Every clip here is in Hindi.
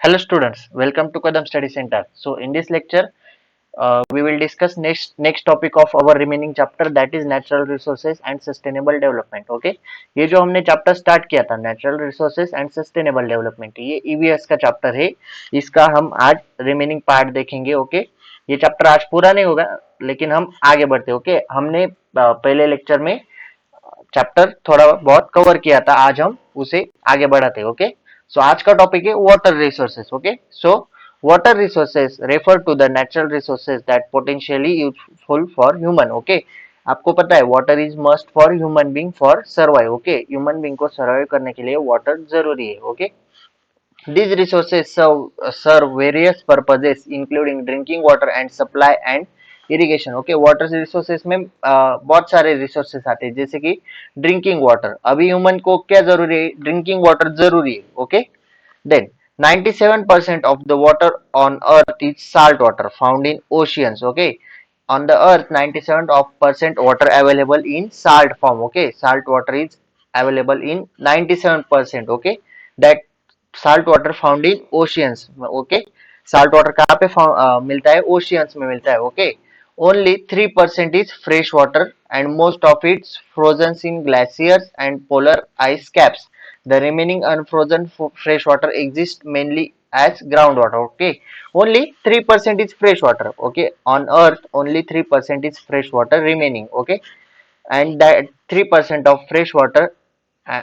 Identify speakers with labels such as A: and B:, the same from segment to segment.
A: Hello students, welcome to Kadam Study Center. So in this lecture, we will discuss next topic of our remaining chapter, that is natural resources and sustainable development. Okay, ये जो हमने चैप्टर स्टार्ट किया था natural resources and sustainable development, ये ईवीएस का चैप्टर है। इसका हम आज रिमेनिंग पार्ट देखेंगे। ओके, ये चैप्टर आज पूरा नहीं होगा, लेकिन हम आगे बढ़ते। ओके, हमने पहले लेक्चर में चैप्टर थोड़ा बहुत कवर किया था, आज हम उसे आगे बढ़ाते हैं। ओके, सो आज का टॉपिक है water resources. Okay, so water resources refer to the natural resources that potentially useful for human. Okay, आपको पता है water is must for human being for survive. Okay, human being को सर्वाइव करने के लिए वाटर जरूरी है। Okay, these resources serve various purposes including drinking water and supply and irrigation. Okay, water resources में बहुत सारे रिसोर्सेस आते हैं, जैसे कि ड्रिंकिंग वाटर। अभी ह्यूमन को क्या जरूरी है? ड्रिंकिंग वाटर जरूरी है। Okay, then 97% of the water on earth is salt water found in oceans. Okay, on the earth 97% water available in salt form. Okay, salt water is available in 97%. Okay, that salt water found in oceans. Okay, salt water कहाँ पे मिलता है? oceans में मिलता है। Okay, only 3% is fresh water and most of it's frozen in glaciers and polar ice caps. The remaining unfrozen fresh water exists mainly as groundwater. Okay, only 3% is fresh water. Okay, on earth only 3% is fresh water remaining. Okay, and that 3% of fresh water uh,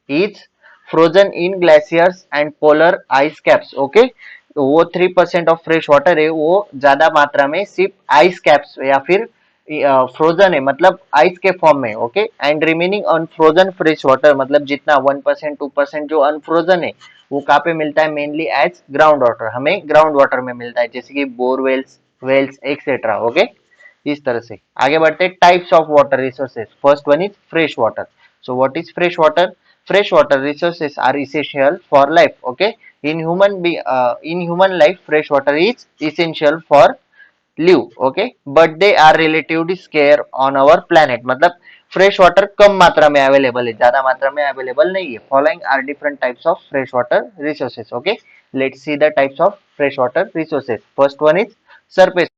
A: is frozen in glaciers and polar ice caps. Okay, तो वो 3% ऑफ फ्रेश वाटर है, वो ज्यादा मात्रा में सिर्फ आइस कैप्स या फिर फ्रोजन है, मतलब आइस के फॉर्म में। Okay, and remaining unfrozen fresh water, मतलब जितना 1% 2% जो अनफ्रोजन है, वो कहाँ पे मिलता है? मेनली एज ग्राउंड वाटर, हमें ग्राउंड वाटर में मिलता है, जैसे कि बोरवेल्स, वेल्स एक्सेट्रा। ओके, इस तरह से आगे बढ़ते हैं। Types of water resources, first one is fresh water. So what is fresh water? Fresh water resources are essential for life. Okay, in human life fresh water is essential for live. Okay, but they are relatively scarce on our planet, मतलब फ्रेश वाटर कम मात्रा में अवेलेबल है, ज्यादा मात्रा में अवेलेबल नहीं है। Following are different types of fresh water resources. Okay, let's see the types of fresh water resources. First one is surface.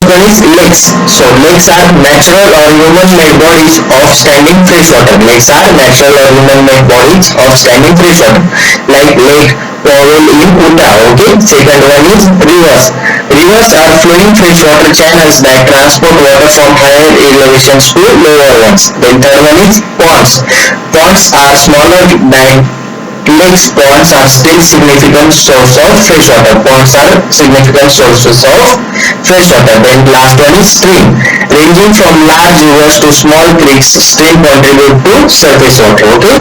B: One is lakes. So lakes are natural or human-made bodies of standing freshwater. Lakes are natural or human-made bodies of standing freshwater, like Lake Powell in Utah. Okay. Second one is rivers. Rivers are flowing freshwater channels that transport water from higher elevations to lower ones. Then third one is ponds. Ponds are smaller than lakes. Ponds are still significant source of fresh water. Ponds are significant sources of fresh water. Then last one is stream. Ranging from large rivers to small creeks, stream contribute to surface water. Okay.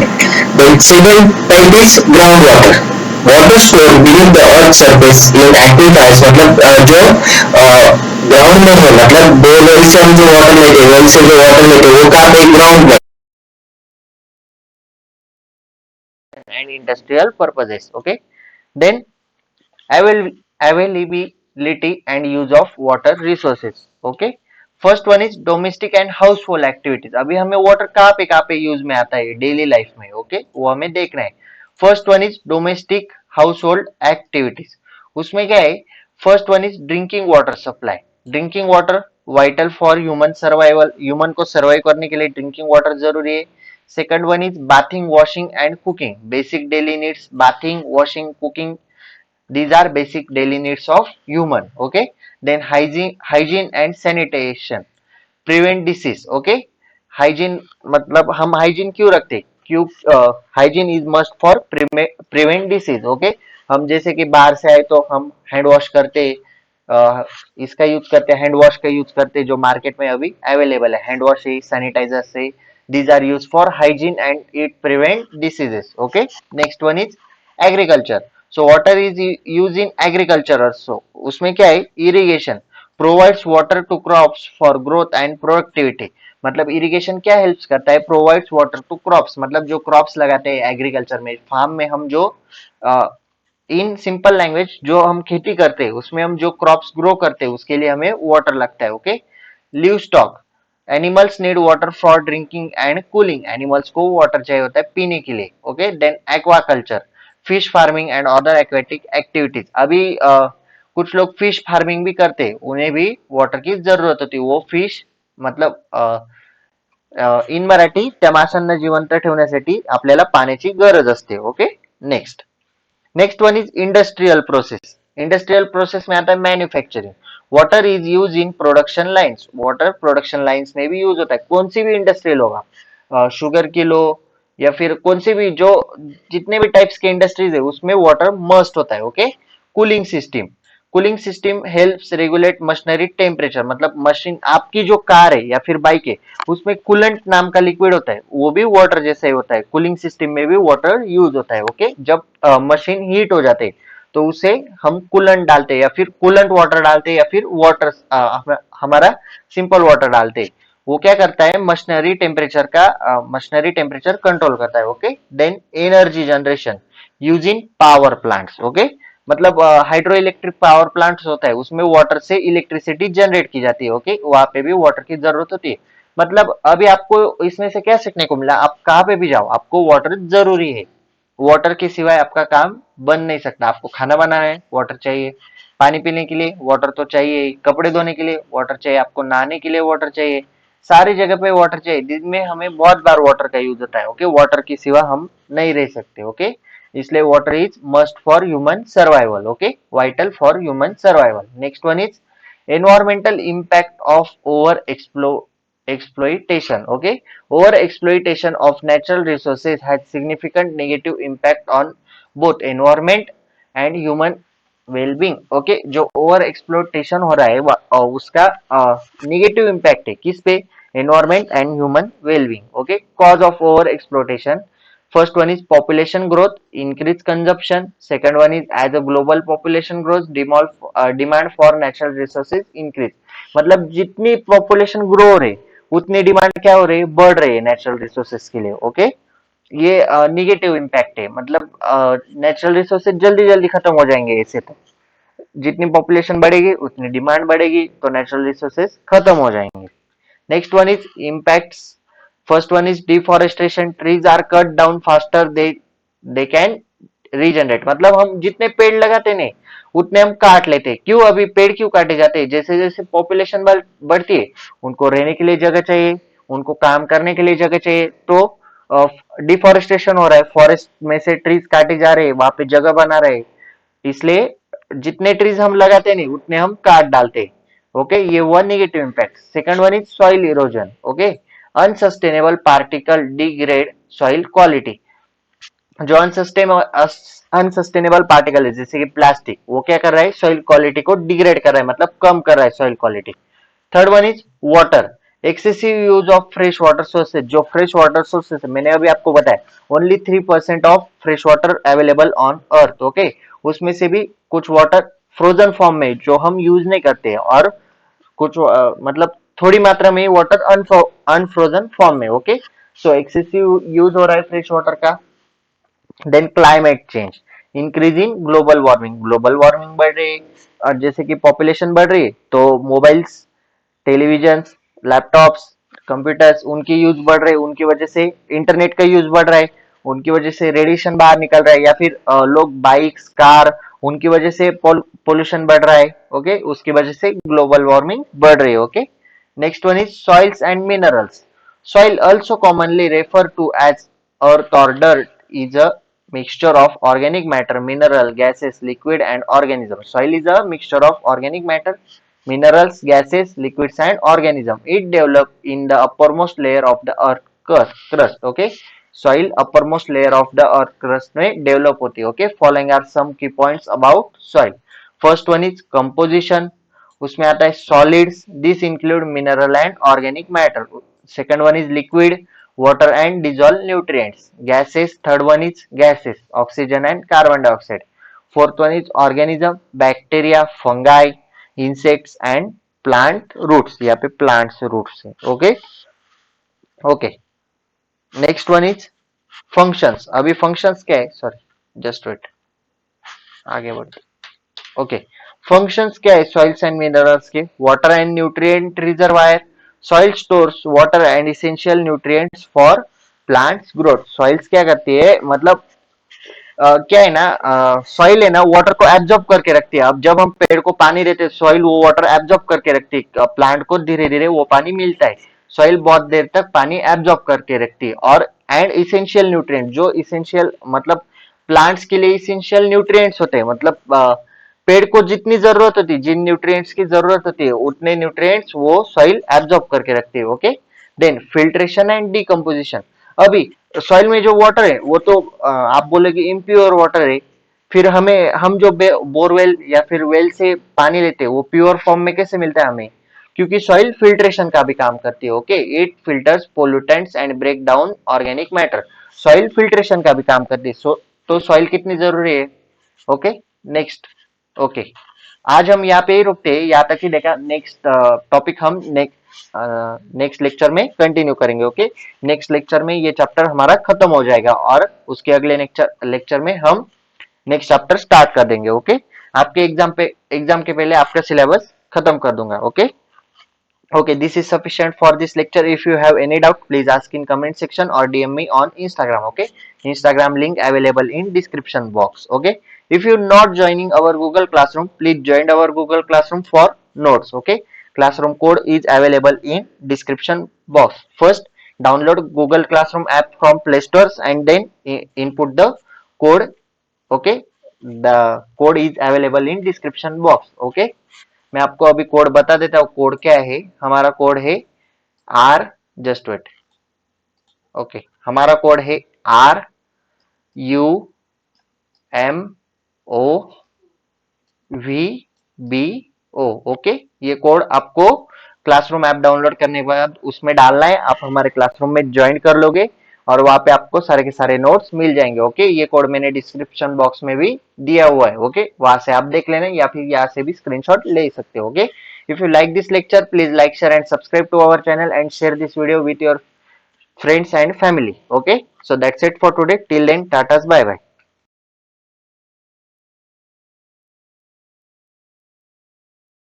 B: Then second type is groundwater. Water store beneath the earth surface in aquifers, मतलब जो ग्राउंड में है, मतलब बोरवेल से हम जो वाटर लेते हैं, वेल से जो वाटर लेते हैं, वो कहाँ पे? ग्राउंड में।
A: And industrial purposes. Okay, then availability and use of water resources. Okay, first one is domestic and household activities. अभी हमें वाटर कहाँ पे यूज में आता है डेली लाइफ में। ओके, वो हमें देखना है। First one is domestic household activities. उसमें क्या है? First one is drinking water supply. Drinking water vital for human survival, human को सर्वाइव करने के लिए ड्रिंकिंग वाटर जरूरी है। Second one is bathing, washing and cooking, basic daily needs. Bathing, washing, cooking, these are basic daily needs of human. Okay, then hygiene and sanitation, prevent disease. Okay, hygiene मतलब हम hygiene क्यों रखते हैं? क्यों? hygiene is must for prevent disease. Okay, हम जैसे कि बाहर से आए तो हम हैंड वॉश करते, इसका यूज करते, हैंड वॉश का यूज करते, जो मार्केट में अभी अवेलेबल है। हैंड वॉश से, सैनिटाइजर से, these are used for hygiene and it prevent diseases. Okay, next one is agriculture. So water is used in agriculture also. उसमें क्या है? irrigation provides water to crops for growth and productivity. मतलब इरिगेशन क्या हेल्प्स करता है? प्रोवाइड्स वाटर टू क्रॉप्स, मतलब जो क्रॉप्स लगाते हैं एग्रीकल्चर में, फार्म में हम जो इन सिंपल लैंग्वेज जो हम खेती करते हैं, उसमें हम जो क्रॉप्स ग्रो करते हैं, उसके लिए हमें वाटर लगता है। Okay, livestock, animals need water for drinking and cooling, animals को वाटर चाहिए होता है पीने के लिए। Okay, then aquaculture, fish farming and other aquatic activities. अभी कुछ लोग फिश फार्मिंग भी करते हैं, उन्हें भी वाटर की जरूरत होती है। वो फिश मतलब इन मराठी त्या माशांना जिवंत ठेवण्यासाठी आपल्याला पाण्याची गरज असते। Okay, next next one is industrial process. Industrial process में आता है manufacturing. Water is use in production lines. Water production lines में भी यूज होता है। कौन सी भी इंडस्ट्रियल होगा, शुगर की लो या फिर कौन सी भी जो जितने भी टाइप्स के इंडस्ट्रीज है उसमें वाटर मस्ट होता है। Okay, cooling system. Cooling system helps regulate machinery temperature. मतलब मशीन आपकी जो कार है या फिर बाइक है उसमें कूलेंट नाम का लिक्विड होता है, वो भी वाटर जैसा ही होता है। कूलिंग सिस्टम में भी वाटर यूज होता है। ओके, जब मशीन हीट हो जाते हैं तो उसे हम कूलेंट डालते हैं या फिर कूलेंट वाटर डालते हैं या फिर वाटर हमारा सिंपल वाटर डालते हैं। वो क्या करता है, मशीनरी टेम्परेचर कंट्रोल करता है। Okay, then energy generation using power plants. Okay, मतलब हाइड्रो इलेक्ट्रिक पावर प्लांट्स होता है, उसमें वाटर से इलेक्ट्रिसिटी जनरेट की जाती है। ओके, वहां पे भी वाटर की जरूरत होती है। मतलब अभी आपको इसमें से क्या सीखने को मिला, आप कहाँ पे भी जाओ आपको वाटर जरूरी है। वाटर के सिवाय आपका काम बन नहीं सकता। आपको खाना बनाना है वाटर चाहिए, पानी पीने के लिए वाटर तो चाहिए ही, कपड़े धोने के लिए वाटर चाहिए, आपको नहाने के लिए वाटर चाहिए, सारी जगह पे वाटर चाहिए। दिन में हमें बहुत बार वाटर का यूज होता है। ओके, वाटर के सिवा हम नहीं रह सकते। ओके, इसलिए water is must for human survival. Okay, vital for human survival. Next one is environmental impact of exploitation. Okay, over exploitation of natural resources has significant negative impact on both environment and human well-being. Okay, जो ओवर एक्सप्लोटेशन हो रहा है उसका निगेटिव इम्पैक्ट है किस पे, environment and human wellbeing. Okay, cause of over exploitation, first one is population growth, increased consumption. Second one is as a global population grows, demand for natural resources increase। मतलब जितनी पॉपुलेशन ग्रो हो रही उतनी डिमांड क्या हो रही है, बढ़ रही है नेचुरल रिसोर्सेज के लिए। ओके, ये निगेटिव इम्पैक्ट है। मतलब नेचुरल रिसोर्सेज जल्दी जल्दी खत्म हो जाएंगे ऐसे तो। जितनी पॉपुलेशन बढ़ेगी उतनी डिमांड बढ़ेगी तो नेचुरल रिसोर्सेज खत्म हो जाएंगे। Next one is impacts. First one is deforestation. Trees are cut down faster they can regenerate। मतलब हम जितने पेड़ लगाते नहीं उतने हम काट लेते हैं। क्यों, अभी पेड़ क्यों काटे जाते हैं, जैसे जैसे पॉपुलेशन बढ़ती है उनको रहने के लिए जगह चाहिए, उनको काम करने के लिए जगह चाहिए, तो डिफॉरेस्टेशन हो रहा है। फॉरेस्ट में से ट्रीज काटे जा रहे हैं, वहां पे जगह बना रहे हैं, इसलिए जितने ट्रीज हम लगाते नहीं उतने हम काट डालते। ओके, ये हुआ negative impact. Second one is soil erosion. Okay, unsustainable particle degrade soil quality. जो अनसस्टेनेबल पार्टिकल है जैसे कि प्लास्टिक, वो क्या कर रहा है, सॉइल क्वालिटी को डिग्रेड कर रहा है, मतलब कम कर रहा है soil quality. Third one is water, excessive use of fresh water sources. जो फ्रेश वाटर सोर्सेज है, मैंने अभी आपको बताया only 3% of fresh water available on earth. Okay, उसमें से भी कुछ वाटर फ्रोजन फॉर्म में जो हम यूज नहीं करते हैं, और कुछ मतलब थोड़ी मात्रा में वाटर अनफ्रोजन फॉर्म में। ओके, सो एक्सेसिव यूज हो रहा है फ्रेश वाटर का। Then climate change, increasing global warming. Global warming बढ़ रही है और जैसे कि पॉपुलेशन बढ़ रही है तो मोबाइल्स, टेलीविजन, लैपटॉप्स, कंप्यूटर्स, उनकी यूज बढ़ रहे हैं, उनकी वजह से इंटरनेट का यूज बढ़ रहा है, उनकी वजह से रेडिएशन बाहर निकल रहा है, या फिर लोग बाइक्स, कार, उनकी वजह से पोल्यूशन बढ़ रहा है। ओके, उसकी वजह से ग्लोबल वार्मिंग बढ़ रही है। Okay, next one is soils and minerals. Soil also commonly referred to as earth or dirt is a mixture of organic matter, mineral, gases, liquid and organism. Soil is a mixture of organic matter, minerals, gases, liquids and organism. It develops in the uppermost layer of the earth crust. Okay, soil uppermost layer of the earth crust में develop होती है। Okay, following are some key points about soil. First one is composition, उसमें आता है solids, this include mineral and organic matter. Second one is liquid, water and dissolve nutrients. Gases, third one is gases, oxygen and carbon dioxide. Fourth one is organism, bacteria, fungi, insects and plant roots. यहाँ पे प्लांट्स रूट्स है। Okay okay, next one is functions. अभी फंक्शंस क्या है, सॉरी जस्ट वेट, आगे बढ़ते। ओके, फंक्शंस क्या है सॉइल्स एंड मिनरल्स के, water and nutrient reservoir, soil stores water and essential nutrients for plants growth. Soils क्या करती है, मतलब क्या है ना, सॉइल है ना वाटर को एब्जॉर्ब करके रखती है। अब जब हम पेड़ को पानी देते हैं सॉइल वो वाटर एब्जॉर्ब करके रखती है, प्लांट को धीरे धीरे वो पानी मिलता है। सॉइल बहुत देर तक पानी एब्जॉर्ब करके रखती है। और एंड इसेंशियल न्यूट्रिएंट, जो इसेंशियल मतलब प्लांट्स के लिए इसेंशियल न्यूट्रिएंट्स होते हैं, मतलब पेड़ को जितनी जरूरत होती है, जिन न्यूट्रिएंट्स की जरूरत होती है उतने न्यूट्रिएंट्स वो सॉइल एब्जॉर्ब करके रखती है। Okay, then filtration and decomposition. अभी सॉइल में जो वाटर है वो तो आप बोलोगे इम्प्योर वाटर है, फिर हम जो बोरवेल या फिर वेल से पानी लेते हैं वो प्योर फॉर्म में कैसे मिलता है हमें? क्योंकि सॉइल फिल्ट्रेशन का भी काम करती है। Okay, it filters pollutants and break down organic matter. Soil filtration का भी काम करती है। तो सॉइल कितनी जरूरी है? Okay, next. ओके, आज हम यहाँ पे ही रुकते हैं, यहाँ तक ही देखा। नेक्स्ट टॉपिक हम नेक्स्ट लेक्चर में कंटिन्यू करेंगे। ओके, नेक्स्ट लेक्चर में ये चैप्टर हमारा खत्म हो जाएगा और उसके अगले लेक्चर में हम नेक्स्ट चैप्टर स्टार्ट कर देंगे। ओके, आपके एग्जाम के पहले आपका सिलेबस खत्म कर दूंगा। Okay, okay, this is sufficient for this lecture. If you have any doubt please ask in comment section or DM me on Instagram. Okay, Instagram link available in description box. Okay, if you're not joining our Google Classroom please join our Google Classroom for notes. Okay, classroom code is available in description box. First download Google Classroom app from Play Stores and then input the code. Okay, the code is available in description box. Okay, मैं आपको अभी कोड बता देता हूँ। कोड क्या है? हमारा कोड है आर, जस्ट वेट। ओके, हमारा कोड है RUMOVBO। ओके, ये कोड आपको क्लासरूम ऐप डाउनलोड करने के बाद उसमें डालना है। आप हमारे क्लासरूम में ज्वाइन कर लोगे और वहां पे आपको सारे के सारे नोट्स मिल जाएंगे। ओके, ये कोड मैंने डिस्क्रिप्शन बॉक्स में भी दिया हुआ है। ओके, वहां से आप देख लेना या फिर यहाँ से भी स्क्रीनशॉट ले सकते हो। Okay, if you like this lecture please like, share and subscribe to our channel and share this video with your friends and family. Okay, so that's it for today. Till then, tatas, bye bye.